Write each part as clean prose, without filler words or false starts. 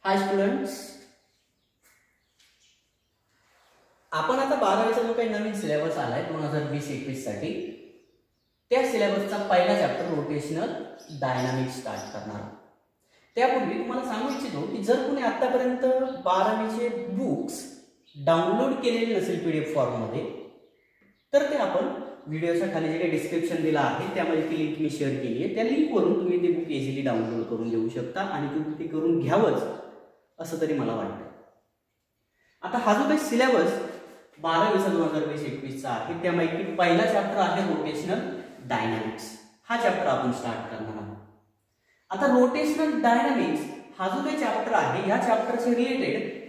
हाय students, आपण आता 12वीचा जो काही नवीन सिलेबस आलाय 2020-21 साठी त्या सिलेबसचा पहिला चॅप्टर रोटेशनल डायनामिक्स स्टार्ट करणार. त्यापूर्वी तुम्हाला सांगू इच्छितो की जर कोणी आतापर्यंत 12वीचे बुक्स डाउनलोड केलेले नसेल पीडीएफ फॉर्म मध्ये तर ते आपण व्हिडिओच्या खाली जे काही डिस्क्रिप्शन दिला आहे त्यामध्ये ती लिंक मी शेअर केली आहे. त्या लिंकवरून तुम्ही ते बुक इझिली डाउनलोड करून घेऊ शकता आणि तुम्ही ते करून घ्यावंच असं तरी मला वाटतं. आता हा जो काही सिलेबस 12वीचा 2020-21 चा आहे त्यापैकी पहिला चॅप्टर आहे रोटेशनल डायनामिक्स. हा चॅप्टर आपण स्टार्ट करणार आहोत. आता रोटेशनल डायनामिक्स हा जो काही चॅप्टर आहे या चॅप्टरचे रिलेटेड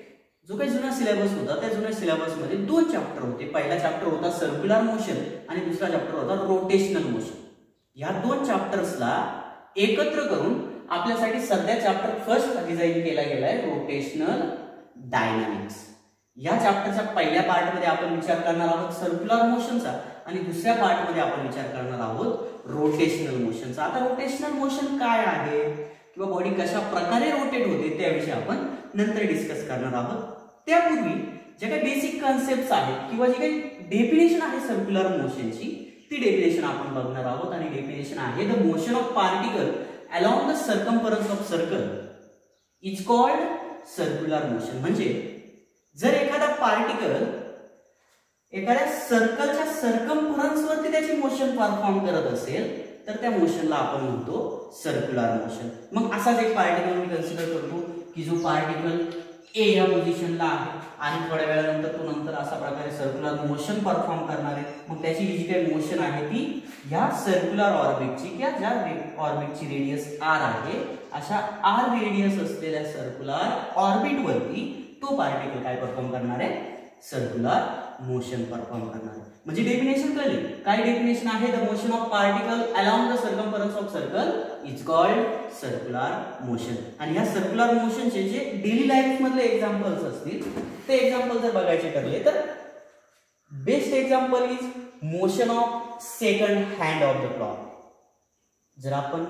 जो काही जुना सिलेबस होता त्या जुन्या सिलेबस मध्ये दोन चॅप्टर होते. पहिला चॅप्टर होता सर्क्युलर मोशन आणि दुसरा चॅप्टर होता रोटेशनल मोशन. या दोन चॅप्टर्सला एकत्र करून आपल्यासाठी सध्या चॅप्टर फर्स्ट डिझाइन केला गेलाय रोटेशनल डायनामिक्स. या चॅप्टरच्या पहिल्या पार्ट मध्ये आपण विचार करणार आहोत सर्क्युलर मोशनचा आणि दुसऱ्या पार्ट मध्ये आपण विचार करणार आहोत रोटेशनल मोशनचा. आता रोटेशनल मोशन काय आहे किंवा बॉडी कशा प्रकारे रोटेट होते त्याविषयी आपण नंतर डिस्कस करणार आहोत. त्यापूर्वी जे काही बेसिक कन्सेप्ट्स आहेत किंवा जे काही डेफिनेशन आहे सर्क्युलर मोशनची ती डेफिनेशन आपण बघणार आहोत. आणि डेफिनेशन आहे the motion of particle along the circumference of circle is called circular motion. म्हणजे जर एखादा पार्टिकल एखाद्या सर्कलच्या सर्कम्फरन्स वरती त्याची मोशन परफॉर्म करत असेल तर त्या मोशनला आपण म्हणतो सर्क्युलर मोशन. मग असाच एक पार्टिकल मी कन्सिडर करतो की जो पार्टिकल ए या पोझिशनला आहे आणि थोड्या वेळानंतर तो नंतर अशा प्रकारे सर्क्युलर मोशन परफॉर्म करणार आहे. मग त्याची जी काही मोशन आहे ती या सर्क्युलर ऑर्बिटची किंवा ज्या ऑर्बिटची रेडियस आर आहे अशा आर रेडियस असलेल्या सर्क्युलर ऑर्बिट वरती तो पार्टिकल काय परफॉर्म करणार आहे सर्क्युलर मोशन परफॉर्म करणार आहे. म्हणजे डेफिनेशन कळली काय डेफिनेशन आहे the motion of particle along the circumference of circle is called circular motion. आणि या सर्क्युलर मोशनचे जे डेली लाईफ मधले एक्झाम्पल्स असतील ते एक्झाम्पल जर बघायचे ठरले तर best example is motion of second hand of the clock. जर आपण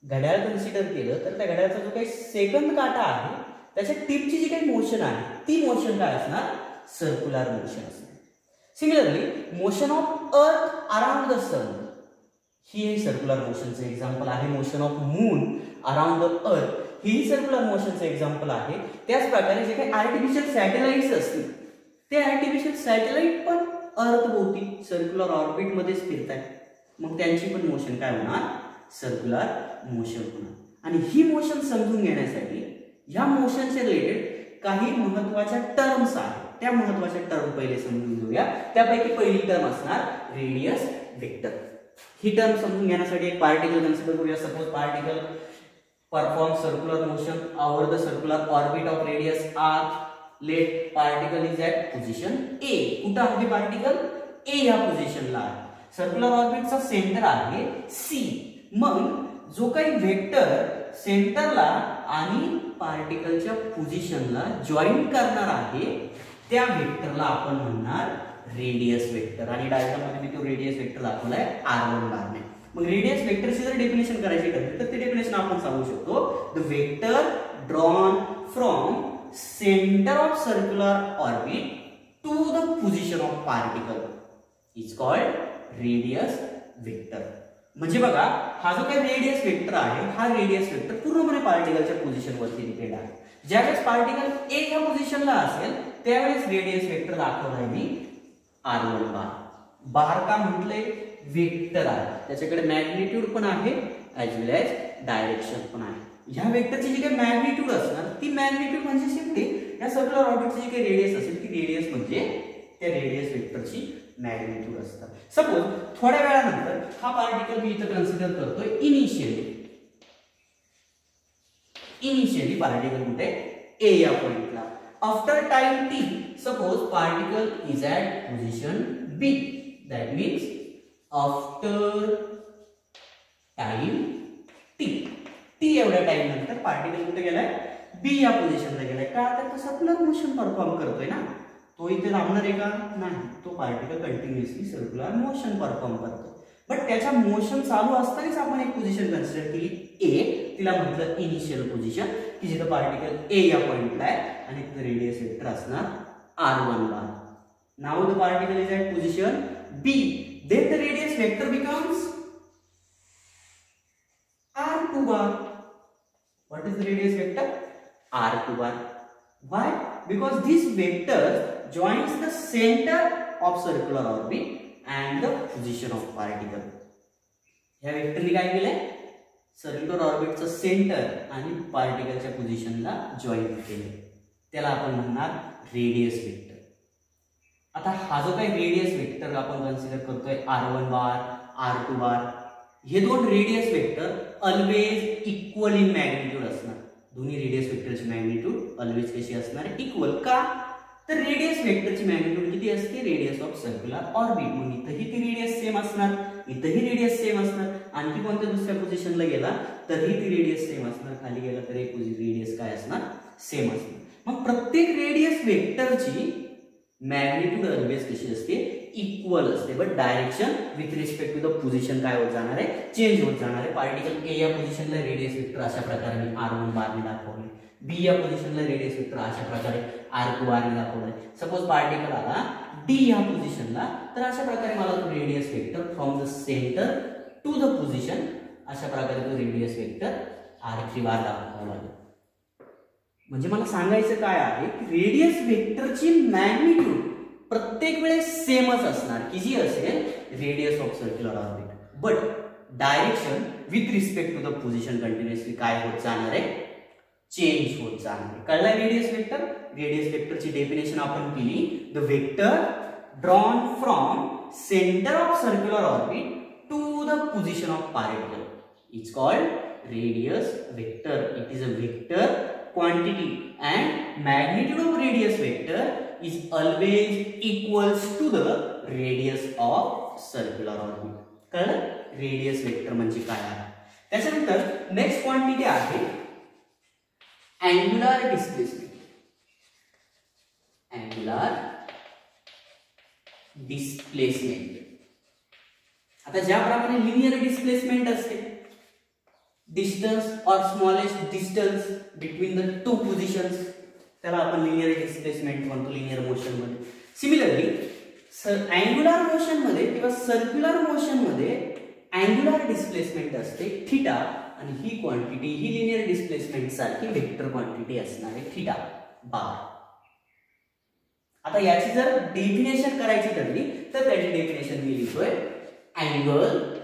घड्याळ कन्सिडर केलं तर त्या घड्याळाचा जो काही सेकंड काटा आहे त्याच्या टिपची जी काही मोशन आहे ती मोशन काय असणार सर्क्युलर मोशन असणार. Similarly motion of earth around the sun ही सर्क्युलर मोशनचं एक्झाम्पल आहे. Motion of moon around the earth ही सर्क्युलर मोशनचं एक्झाम्पल आहे. त्याच प्रकारे जे काही आर्टिफिशियल सॅटेलाइट्स असतील ते आर्टिफिशियल सॅटेलाइट पण अर्थ भोवती सर्क्युलर ऑर्बिट मध्येच फिरतात. मग त्यांची पण मोशन काय होणार सर्क्युलर मोशन होणार. आणि ही मोशन समजून घेण्यासाठी या मोशनचे रिलेटेड काही महत्त्वाच्या टर्म्स आहेत. त्या महत्त्वाच्या टर्म पहिले समजून घेऊया. त्यापैकी पहिली टर्म असणार रेडियस वेक्टर. ही टर्म समजून घेण्यासाठी एक पार्टिकल कन्सिडर करूया. Suppose particle perform circular motion over the circular orbit of radius R. Let particle is at position A. कुठं आहे पार्टिकल ए या पोझिशनला आहे. सर्क्युलर ऑर्बिटचा सेंटर आहे सी. मग जो काही वेक्टर सेंटरला आणि पार्टिकलच्या पोझिशनला जॉईन करणार आहे त्या वेक्टरला आपण म्हणणार रेडियस वेक्टर. आणि डायग्राम मध्ये मी तो रेडियस वेक्टर दाखवलाय r1 बारने. मग रेडियस वेक्टरची जर डेफिनेशन करायची ठरली तर ते डेफिनेशन आपण सांगू शकतो the vector drawn from centre of circular orbit to the position of particle is called radius vector. म्हणजे बघा हा जो काही रेडियस वेक्टर आहे हा रेडियस वेक्टर पूर्णपणे पार्टिकलच्या पोझिशन वरती डिपेंड आहे. ज्यावेळेस पार्टिकल ए ह्या पोझिशनला असेल त्यावेळेस रेडियस वेक्टर दाखवलाय मी r1 बार. बार का म्हटलंय वेक्टर आहे त्याच्याकडे मॅग्निट्यूड पण आहे ऍज वेल एज डायरेक्शन पण आहे. ह्या वेक्टरची जी काही मॅग्निट्यूड असणार ती मॅग्निट्यूड म्हणजे सिम्पली या सर्क्युलर ऑर्बिटची जी काही रेडियस असेल ती रेडियस म्हणजे त्या रेडियस वेक्टरची मॅग्निट्यूड असतात. सपोज थोड्या वेळानंतर हा पार्टिकल मी इथं कन्सिडर करतोय इनिशियली पार्टिकल कुठे ए या पॉइंटला. After time t suppose particle is at position B. That means after time t एवढ्या टाइम नंतर पार्टिकल कुठे गेलाय बी या पोझिशनला गेलाय. का तर तो सर्क्युलर मोशन परफॉर्म करतोय ना. तो इथे थांबणार आहे का नाही. तो particle continuously circular motion perform करतो. बट त्याच्या मोशन चालू असतानाच आपण एक पोझिशन कन्सिडर केली ए तिला म्हटलं इनिशियल पोझिशन, की जिथं पार्टिकल ए या पॉइंटला आहे आणि तिथं रेडियस वेक्टर असणार r1 bar. Now the particle is at position b, then the radius vector becomes r2 bar. What is the radius vector? r2 bar. Why? Because this vector joins the center of circular orbit and the position of particle. ह्या वेक्टरने काय केलंय? Circular ऑर्बिटचं centre आणि पार्टिकलच्या पोझिशनला join केले, त्याला आपण म्हणणार radius vector. आता हा जो काही रेडियस वेक्टर आपण कन्सिडर करतोय r1 बार, r2 बार, हे दोन radius vector always equal in magnitude असणार. दोन्ही रेडियस वेक्टरची मॅग्निट्यूड ऑलवेज कशी असणार? इक्वल. का? तर रेडियस वेक्टरची मॅग्निट्यूड किती असते? Radius of circular orbit. मग इथंही ती रेडियस सेम असणार, इथंही रेडियस सेम असणार. आणखी कोणत्या दुसऱ्या पोझिशनला गेला तरीही ती रेडियस सेम असणार, खाली गेला तरी रेडियस काय असणार? सेम असणार. मग प्रत्येक रेडियस वेक्टरची मॅग्निट्यूड ऑलवेज कशी असते? इक्वल असते. But direction with respect to the position काय होत जाणार आहे? चेंज होत जाणार आहे. पार्टिकल ए या पोझिशनला रेडियस वेक्टर अशा प्रकारे मी r1 बारने दाखवले, बी या पोझिशनला रेडियस वेक्टर अशा प्रकारे r2 बारने दाखवले. सपोज पार्टिकल आला डी या पोझिशनला, तर अशा प्रकारे मला तो radius vector from the centre to the position अशा प्रकारे तो रेडियस वेक्टर r3 बार दाखवावा लागेल. म्हणजे मला सांगायचं काय आहे की रेडियस वेक्टरची मॅग्निट्यूड प्रत्येक वेळेस सेमच असणार, की जी असेल radius of circular orbit. But direction with respect to the position continuously काय होत जाणार आहे? चेंज होत जाणार आहे. कळलं रेडियस वेक्टर? रेडियस वेक्टरची डेफिनेशन आपण केली, the vector drawn from centre of circular orbit to the position of particle is called radius vector. It is a vector quantity and magnitude of radius vector is always equals to the radius of circular orbit. कळलं? Radius vector म्हणजे काय आहे. त्याच्यानंतर next quantity आहे angular displacement. Angular displacement. आता ज्याप्रमाणे linear displacement असते, distance और smallest distance between the two positions, त्याला आपण लिनियर डिस्प्लेसमेंट म्हणतो लिनियर मोशन मध्ये. सिमिलरली अँग्युलर मोशन मध्ये किंवा सर्क्युलर मोशन मध्ये अँग्युलर डिस्प्लेसमेंट असते थीटा, आणि ही क्वांटिटी ही लिनियर डिस्प्लेसमेंट सारखी वेक्टर क्वांटिटी असणार आहे थीटा बार. आता याची जर डेफिनेशन करायची ठरली तर त्याची डेफिनेशन मी लिहितोय, angle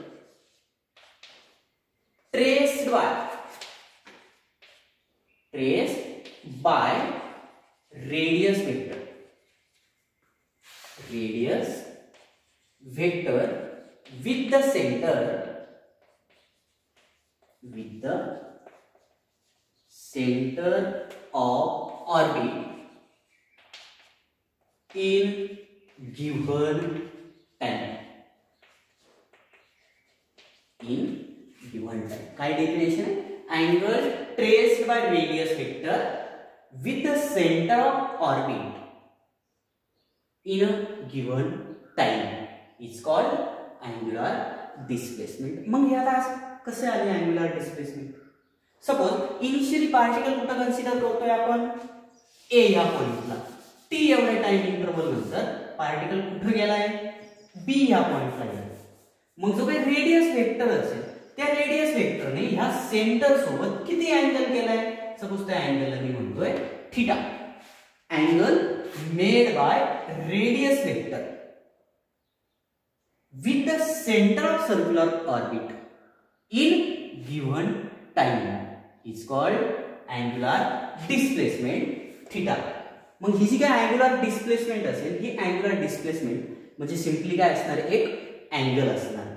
traced by radius vector with the center of orbit in given time. काय डेफिनेशन आहे? Angle traced bye radius vector with the centre of orbit in a given time is called angular displacement. मग हे आता कसे आले angular displacement? Suppose initially particle कुठं consider करतोय आपण? ए ह्या पॉइंटला. टी एवढ्या टाइम इंटरवल नंतर पार्टिकल कुठं गेलाय? बी ह्या पॉइंटला गेला. मग जो काही रेडियस वेक्टर असेल त्या रेडियस वेक्टरने ह्या सेंटर सोबत किती अँगल केलाय? सपोज त्या अँगलला मी म्हणतोय theta. Angle made by radius vector with the centre of circular orbit in given time is called angular displacement theta. मग ही जी काय अँग्युलर डिस्प्लेसमेंट असेल, ही अँग्युलर डिस्प्लेसमेंट म्हणजे सिंपली काय असणार? एक अँगल असणार.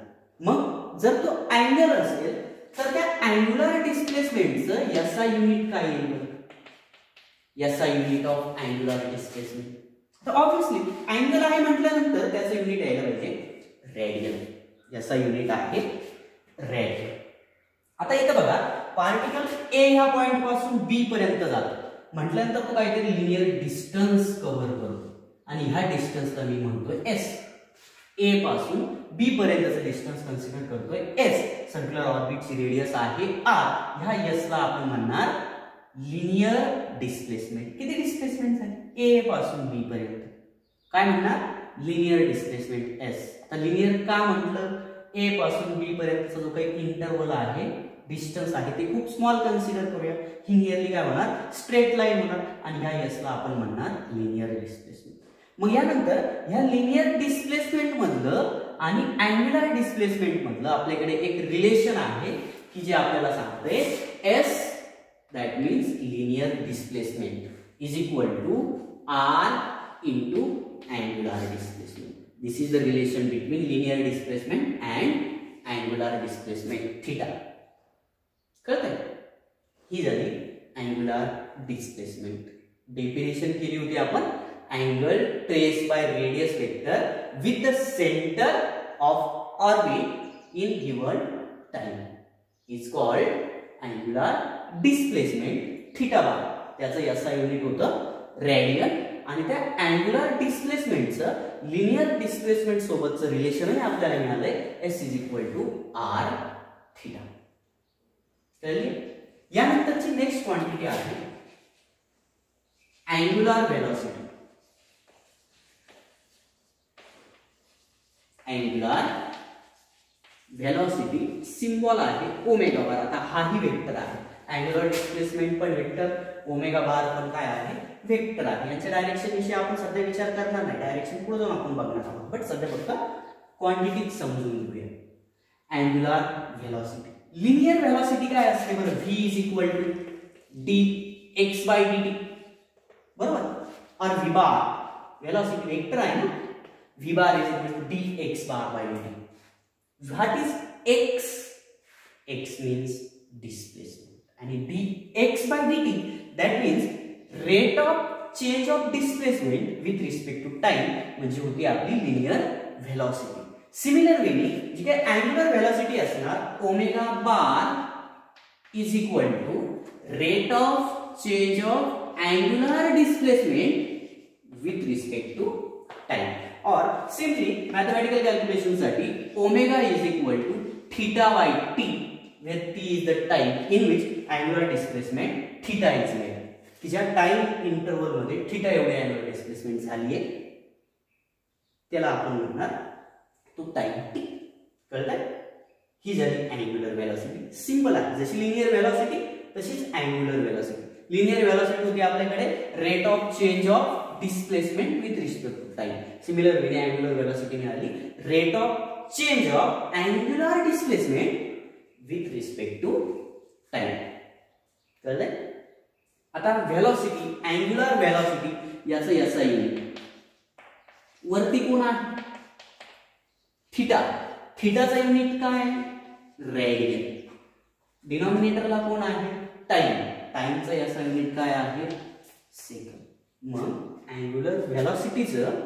मग जर तो अँगल असेल तर त्या अँग्युलर डिस्प्लेसमेंटचं SI युनिट काय येईल? SI unit of angular displacement. तर ऑब्वियसली अँगल आहे म्हटल्यानंतर त्याचं युनिट यायला पाहिजे रेडियन. SI युनिट आहे रेडियन. आता इथं बघा, पार्टिकल ए ह्या पॉइंट पासून बी पर्यंत जातो म्हटल्यानंतर तो काहीतरी लिनियर डिस्टन्स कव्हर करतो आणि ह्या डिस्टन्सला मी म्हणतोय S. ए पासून बी पर्यंतचं डिस्टन्स कन्सिडर करतोय एस, सर्क्युलर ऑर्बिटची रेडियस आहे आर. ह्या एस ला आपण म्हणणार लिनियर डिस्प्लेसमेंट. किती डिस्प्लेसमेंट झाली ए पासून बी पर्यंत, काय म्हणणार लिनियर डिस्प्लेसमेंट एस. आता लिनियर का म्हटलं, ए पासून बी पर्यंतचा जो काही इंटरवल आहे, डिस्टन्स आहे, ते खूप स्मॉल कन्सिडर करूया. ही नियरली काय होणार स्ट्रेट लाईन होणार आणि ह्या एस ला आपण म्हणणार लिनियर डिस्प्लेसमेंट. मग यानंतर ह्या लिनियर डिस्प्लेसमेंट मधलं आणि अँग्युलर डिस्प्लेसमेंट मधलं आपल्याकडे एक रिलेशन आहे की जे आपल्याला सांगते S that means linear displacement is equal to r into angular displacement. This is the relation between linear displacement and angular displacement theta. कळतंय? ही झाली अँग्युलर डिस्प्लेसमेंट. डेफिनेशन केली होती आपण, angle traced by radius vector with the center of orbit in given time is called angular displacement theta bar. त्याचं SI unit होतं radian आणि त्या अँग्युलर डिस्प्लेसमेंटचं लिनियर डिस्प्लेसमेंट सोबतचं रिलेशनही आपल्याला मिळालंय S is equal to R theta. कळली? यानंतरची नेक्स्ट क्वांटिटी आहे angular velocity. Angular velocity symbol आहे ओमेगा बार. आता हाही वेक्टर आहे, अँग्युलर डिस्प्लेसमेंट पण वेक्टर, ओमेगा बार पण काय आहे वेक्टर आहे. यांच्या डायरेक्शन विषयी आपण सध्या विचार करणार नाही, डायरेक्शन पुढे जाऊन आपण बघणार आहोत. बट सध्या फक्त क्वांटिटी समजून घेऊया. अँग्युलर व्हेलॉसिटी, लिनियर व्हेलॉसिटी काय असते बरं, v is equal to d x by d t, बरोबर. और v बार व्हेलॉसिटी वेक्टर आहे ना, v bar is equal to dx bar by dt. What is x? X means displacement and dx by dt that means rate of change of displacement with respect to time म्हणजे होती आपली linear velocity. Similar way जी काय angular velocity असणार omega bar is equal to rate of change of angular displacement with respect to time. और simply mathematical calculation साठी omega is equal to theta by t where t is the time in which angular displacement theta is made. की ज्या time interval मध्ये थीटा एवढी अँग्युलर डिस्प्लेसमेंट झाली आहे त्याला आपण म्हणणार तो टाइम टी. कळतंय? ही झाली अँग्युलर व्हेलॉसिटी. सिंपल आहे, जशी लिनियर व्हेलॉसिटी तशीच अँग्युलर व्हेलॉसिटी. लिनियर व्हेलॉसिटी होती आपल्याकडे rate of change of displacement with respect to time. Similar वेने अँग्युलर व्हेलॉसिटी मिळाली rate of change of angular displacement with respect to time. कळलंय? आता velocity angular velocity याचं SI unit वरती कोण आहे थीटा. थीटाचा युनिट काय रेडियन. डिनॉमिनेटरला कोण आहे टाइम. टाइमचा SI युनिट काय आहे सेकंड. मग अँग्युलर व्हेलॉसिटीचं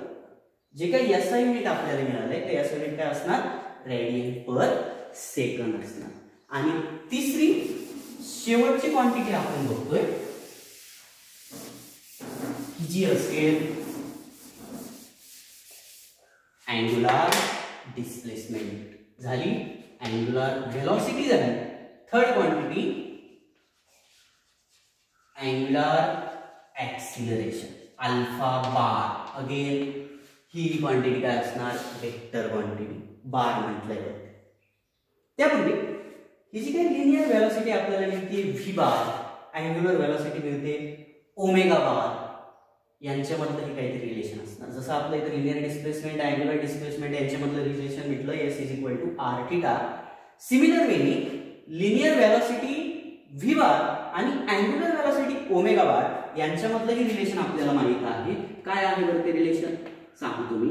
जे काही SI युनिट आपल्याला मिळालंय ते SI युनिट काय असणार रेडियन पर सेकंड असणार. आणि तिसरी शेवटची क्वांटिटी आपण बघतोय जी असेल अँग्युलर डिस्प्लेसमेंट. झाली अँग्युलर व्हेलॉसिटी झाली. Third quantity angular acceleration alpha bar. Again ही क्वांटिटी काय असणार वेक्टर क्वांटिटी बार म्हटलंय. त्यापूर्वी ही जी काही लिनियर व्हेलॉसिटी आपल्याला मिळते व्ही बार, अँग्युलर व्हेलॉसिटी मिळते ओमेगा बार, यांच्यामधलं हे काहीतरी रिलेशन असणार. जसं आपलं इथे लिनियर डिस्प्लेसमेंट अँग्युलर डिस्प्लेसमेंट यांच्यामधलं रिलेशन भेटलं S is equal to R theta. Similar वेनी लिनियर व्हेलॉसिटी व्ही बार आणि अँग्युलर व्हेलॉसिटी ओमेगा बार यांच्यामधलंही रिलेशन आपल्याला माहित आहे. काय आहे बरं ते रिलेशन सांगतो मी.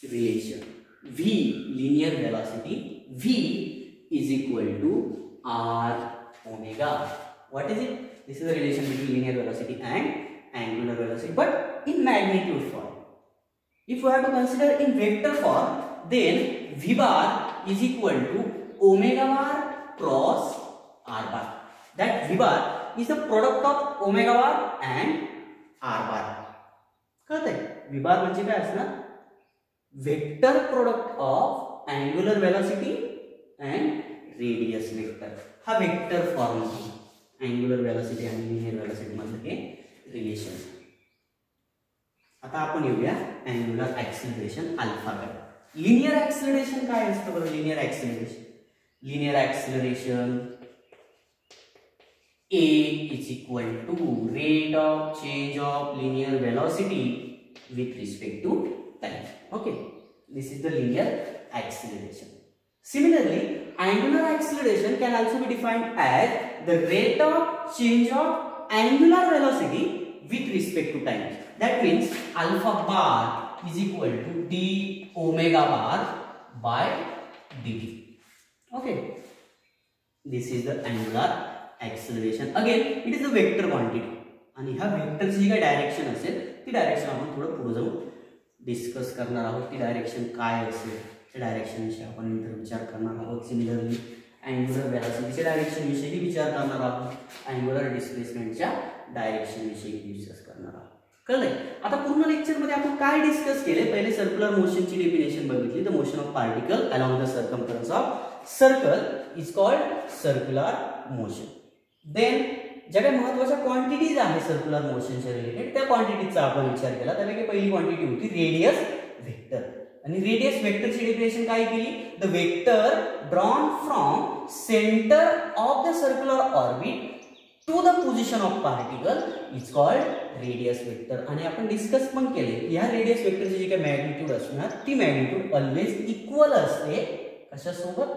Relation V linear velocity V is equal to R omega. What is it? This is the relation between linear velocity and angular velocity, but in magnitude form. If we have to consider in vector form, then v bar is equal to omega bar cross r bar. That v bar is the product of omega bar and r bar. कळतंय? v bar म्हणजे काय असणार vector product of angular velocity and radius vector. हा vector form आहे angular velocity आणि linear velocity मधलं हे relation. आता आपण येऊया अँग्युलर ऍक्सिलरेशन अल्फाकडे. लिनियर ऍक्सिलरेशन काय असतं बरं? Linear acceleration A is equal to rate of change of linear velocity with respect to time. Okay, this is the linear acceleration. Similarly, angular acceleration can also be defined as the rate of change of angular velocity with respect to time. That means alpha bar is equal to d omega bar by dt. Okay, this is the angular acceleration. Again, it is a vector quantity. आणि ह्या वेक्टरची जी काय direction असेल ती direction आपण थोडं पुढे जाऊन डिस्कस करणार आहोत. ती डायरेक्शन काय असेल त्या डायरेक्शन विषयी आपण नंतर विचार करणार आहोत. सिमिलरली अँग्युलर वेलॉसिटीच्या डायरेक्शन विषयी विचार करणार आहोत. अँग्युलर डिस्प्लेसमेंटच्या डायरेक्शन विषयी डिस्कस करणार आहोत. कळलंय? आता पूर्ण लेक्चर मध्ये आपण काय डिस्कस केले? पहिले सर्क्युलर मोशनची डेफिनेशन बघितली. The motion of particle along the circumference of circle is called circular motion. Then ज्या काही महत्त्वाच्या क्वांटिटीज आहेत सर्क्युलर मोशनच्या रिलेटेड त्या क्वांटिटीचा आपण विचार केला. त्यापैकी पहिली क्वांटिटी होती रेडियस वेक्टर. आणि रेडियस वेक्टरची डेफिनेशन काय केली? The vector drawn from centre of the circular orbit to the position of particle is called radius vector. आणि आपण डिस्कस पण केले या रेडियस वेक्टरची जी काही मॅग्निट्यूड असणार ती मॅग्निट्यूड ऑलवेज इक्वल असते कशासोबत?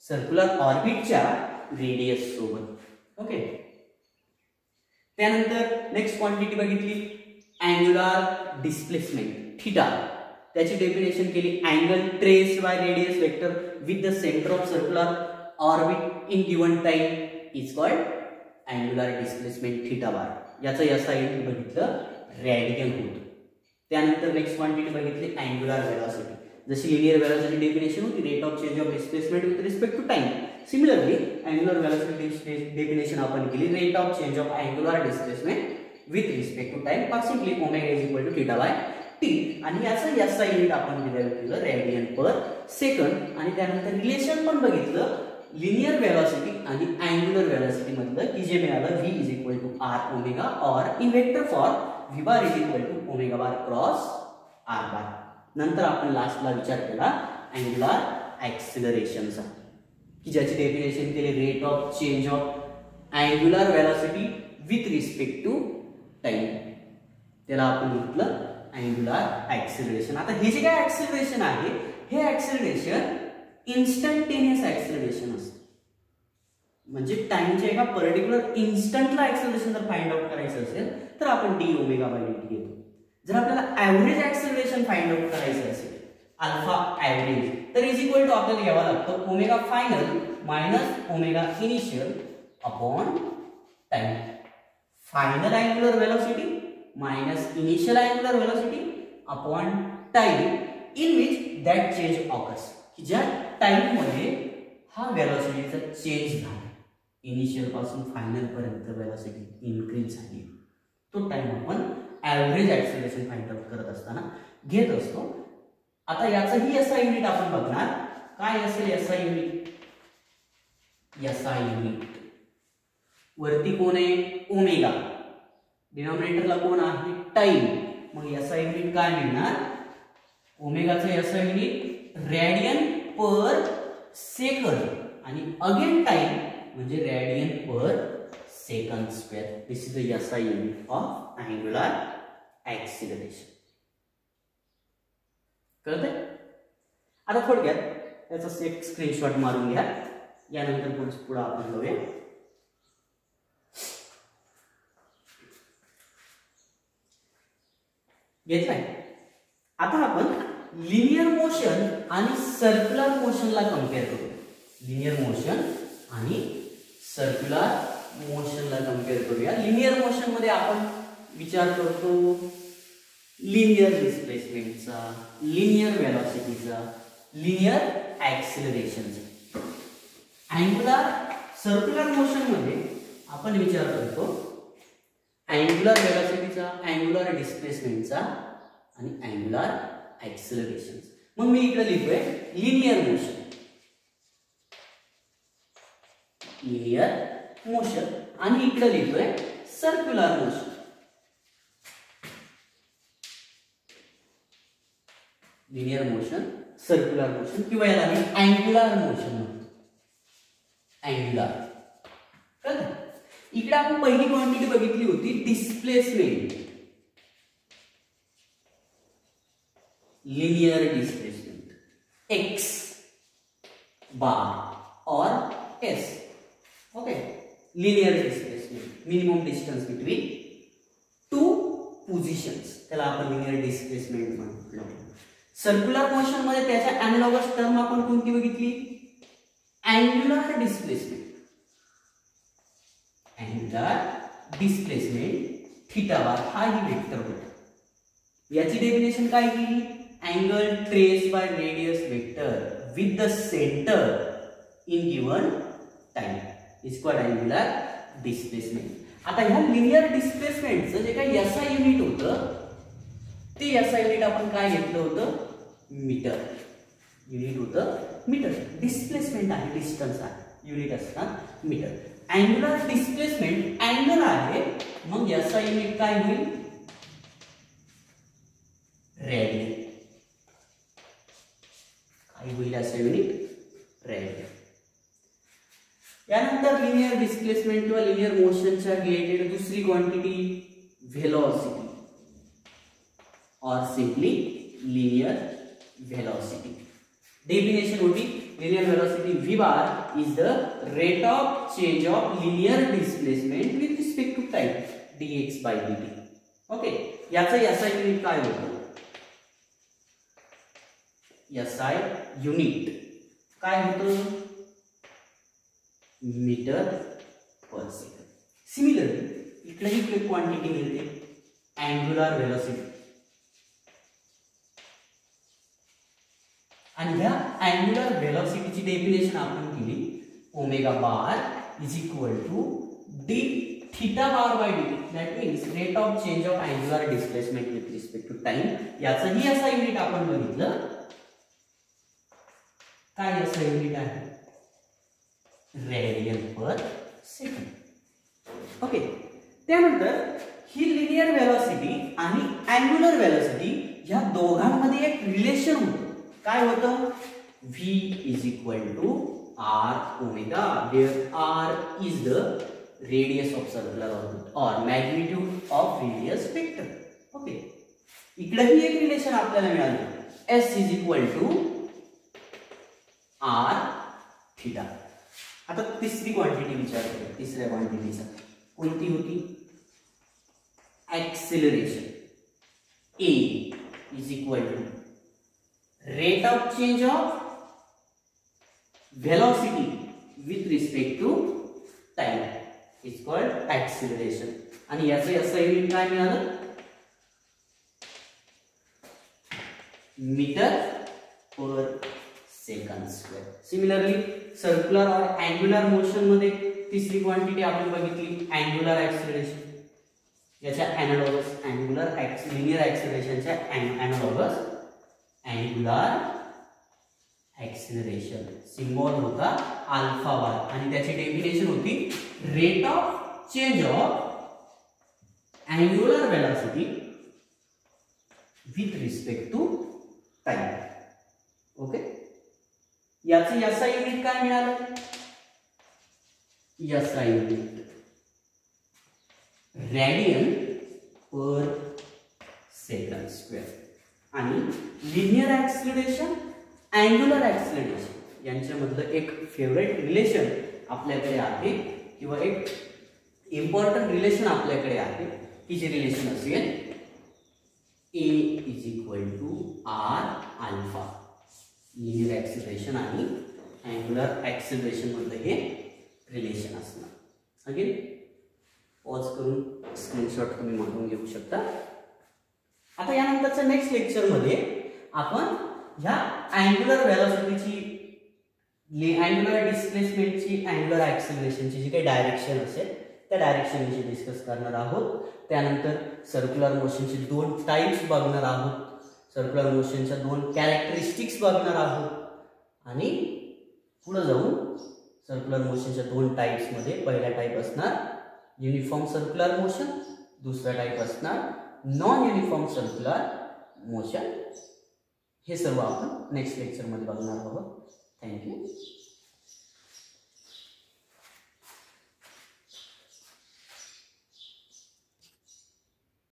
सर्क्युलर ऑर्बिटच्या रेडियस सोबत. ओके, त्यानंतर नेक्स्ट क्वांटिटी बघितली अँग्युलर डिस्प्लेसमेंट थीटा. त्याची डेफिनेशन केली angle trace by radius vector with the centre of circular orbit in given time is called angular displacement theta bar. याचं SI unit बघितलं radian होतं. त्यानंतर next quantity बघितली angular velocity. जशी linear velocity definition होती rate of change of displacement with respect to time. Similarly angular velocity definition आपण केली rate of change of angular displacement with respect to time for simply omega is equal to theta by T. आणि याचं SI unit आपण derive केलं radian per second. आणि त्यानंतर relation पण बघितलं लिनियर वेलॉसिटी आणि अँग्युलर वेलॉसिटी मधलं की जे मिळालं v is equal to r omega और in vector form v bar is equal to omega bar cross r bar. नंतर आपण लास्टला विचार केला अँग्युलर ऍक्सिलरेशनचा की ज्याची डेफिनेशन केली rate of change of angular velocity with respect to time. त्याला आपण म्हटलं अँग्युलर ऍक्सिलरेशन. आता हे जे काय ऍक्सिलरेशन आहे हे ऍक्सिलरेशन इन्स्टंटेनियस ऍक्सिलरेशन असतं. म्हणजे टाइमच्या एका पर्टिक्युलर इन्स्टंटला ऍक्सिलरेशन जर फाइंड आउट करायचं असेल तर आपण डी ओमेगा बाय dt घेतो. जर आपल्याला ऍव्हरेज ऍक्सिलरेशन फाइंड आउट करायचं असेल अल्फा ऍव्हरेज तर इज इक्वल टू आपल्याला घ्यावा लागतो omega final minus omega initial upon time. Final angular velocity minus initial angular velocity upon time in which that change occurs. की ज्या टाइम मध्ये हा वेलॉसिटीचा चेंज झाला इनिशियल पासून फायनल पर्यंत वेलॉसिटी इन्क्रीज झाली तो टाइम आपण ऍव्हरेज ऍक्सिलरेशन फाइंड आउट करत असताना घेत असतो. आता याचंही SI युनिट आपण बघणार. काय असेल SI युनिट? SI युनिट वरती कोण आहे? ओमेगा. डिनॉमिनेटरला कोण आहे? टाइम. मग SI युनिट काय मिळणार? ओमेगाचं SI unit radian per second आणि अगेन टाइम म्हणजे radian per second square. This is the SI unit of angular acceleration. कळतंय? आता थोडक्यात याचा एक स्क्रीनशॉट मारून घ्या. यानंतर पुढे आपण जाऊया. घेतलाय. आता आपण लिनियर मोशन आणि सर्क्युलर मोशनला कंपेअर करू. लिनियर मोशन आणि सर्क्युलर मोशनला कंपेअर करूया. लिनियर मोशन मध्ये आपण विचार करतो लिनियर डिस्प्लेसमेंटचा, लिनियर वेलॉसिटीचा, लिनियर ऍक्सिलरेशनचा. अँग्युलर सर्क्युलर मोशन मध्ये आपण विचार करतो अँग्युलर वेलॉसिटीचा, अँग्युलर डिस्प्लेसमेंटचा आणि अँग्युलर ऍक्सिलरेशन. मग मी इकडे लिहितोय लिनियर मोशन. लिनियर मोशन आणि इकडे लिहितोय circular motion. Linear motion, circular motion किंवा याला मी अँग्युलर मोशन म्हणतो. अँग्युलर. कळलं? इकडे आपण पहिली क्वांटिटी बघितली होती displacement. Linear displacement x bar और s. Okay, linear displacement minimum distance between two positions, त्याला आपण लिनियर डिस्प्लेसमेंट म्हणतो. सर्क्युलर मोशन मध्ये त्याच्या अॅनालॉगस टर्म आपण कोणती बघितली? Angular displacement. Angular displacement theta bar हा ही वेक्टर होता. याची डेफिनेशन काय केली? Angle trace by radius vector with the centre in given time is called angular displacement. आता ह्या लिनियर डिस्प्लेसमेंटचं जे काही SI युनिट होतं ते SI युनिट आपण काय घेतलं होतं? मीटर. युनिट होतं मीटर. डिस्प्लेसमेंट आहे, डिस्टन्स आहे, युनिट असतात मीटर. अँग्युलर डिस्प्लेसमेंट अँगल आहे, मग SI युनिट काय होईल? रेडियन. काय होईल SI युनिट? रेडियन. यानंतर लिनियर डिस्प्लेसमेंट किंवा लिनियर मोशनच्या रिलेटेड दुसरी क्वांटिटी व्हेलॉसिटी और सिंपली लिनियर वेलोसिटी. डेफिनेशन होती linear velocity v bar is the rate of change of linear displacement with respect to time dx by dt. Okay, याचा SI unit काय होतं? SI unit काय होतं? Metre per second. Similarly इकडे ही quantity मिळते angular velocity. आणि ह्या अँग्युलर वेलोसिटीची डेफिनेशन आपण केली omega bar is equal to d theta bar by d. That means rate of change of angular displacement with respect to time. याचंही SI unit आपण बघितलं. काय SI युनिट आहे? Radian per second. ओके, त्यानंतर ही linear velocity आणि angular velocity या दोघांमध्ये एक रिलेशन होतं. काय होतं? v is equal to r omega, where r is the radius of circular orbit or magnitude of radius vector. Okay, इकडेही एक रिलेशन आपल्याला मिळालं. s is equal to r theta. आता तिसरी क्वांटिटी विचार करूया. तिसऱ्या क्वांटिटीचा कोणती होती? Acceleration. a is equal to rate of change of velocity with respect to time is called acceleration. आणि याचं SI युनिट काय मिळालं? Metre per second square. Similarly circular और अँग्युलर मोशन मध्ये तिसरी क्वांटिटी आपण बघितली अँग्युलर ऍक्सिलरेशन. याच्या अॅनालॉगस अँग्युलर लिनियर ऍक्सिलरेशनच्या अॅनालॉगस अँग्युलर ऍक्सिलरेशन. सिम्बॉल होता अल्फा बार आणि त्याची डेफिनेशन होती rate of change of angular velocity with respect to time. Okay, याचं SI युनिट काय मिळालं? SI unit radian per second square. आणि लिनियर ऍक्सिलरेशन अँग्युलर ऍक्सिलरेशन यांच्यामधलं एक फेवरेट रिलेशन आपल्याकडे आहे किंवा एक इम्पॉर्टंट रिलेशन आपल्याकडे आहे की जे रिलेशन असेल a is equal to r alpha. Linear acceleration आणि अँग्युलर ऍक्सिलरेशन मधलं हे रिलेशन असणार. अगेन पॉज करून स्क्रीनशॉट तुम्ही मागून घेऊ शकता. आता यानंतरच्या नेक्स्ट लेक्चर मध्ये आपण ह्या अँग्युलर वेलोसिटीची, अँग्युलर डिस्प्लेसमेंटची, अँग्युलर ऍक्सिलरेशनची जी काही डायरेक्शन असेल त्या डायरेक्शन विषयी डिस्कस करणार आहोत. त्यानंतर सर्क्युलर मोशनचे दोन टाइप्स बघणार आहोत. सर्क्युलर मोशनच्या दोन कॅरेक्टरिस्टिक्स बघणार आहोत आणि पुढे जाऊन सर्क्युलर मोशनच्या दोन टाइप्समध्ये पहिला टाइप असणार युनिफॉर्म सर्क्युलर मोशन, दुसरा टाइप असणार नॉन युनिफॉर्म सर्क्युलर मोशन. हे सर्व आपण नेक्स्ट लेक्चरमध्ये बघणार आहोत. थँक्यू.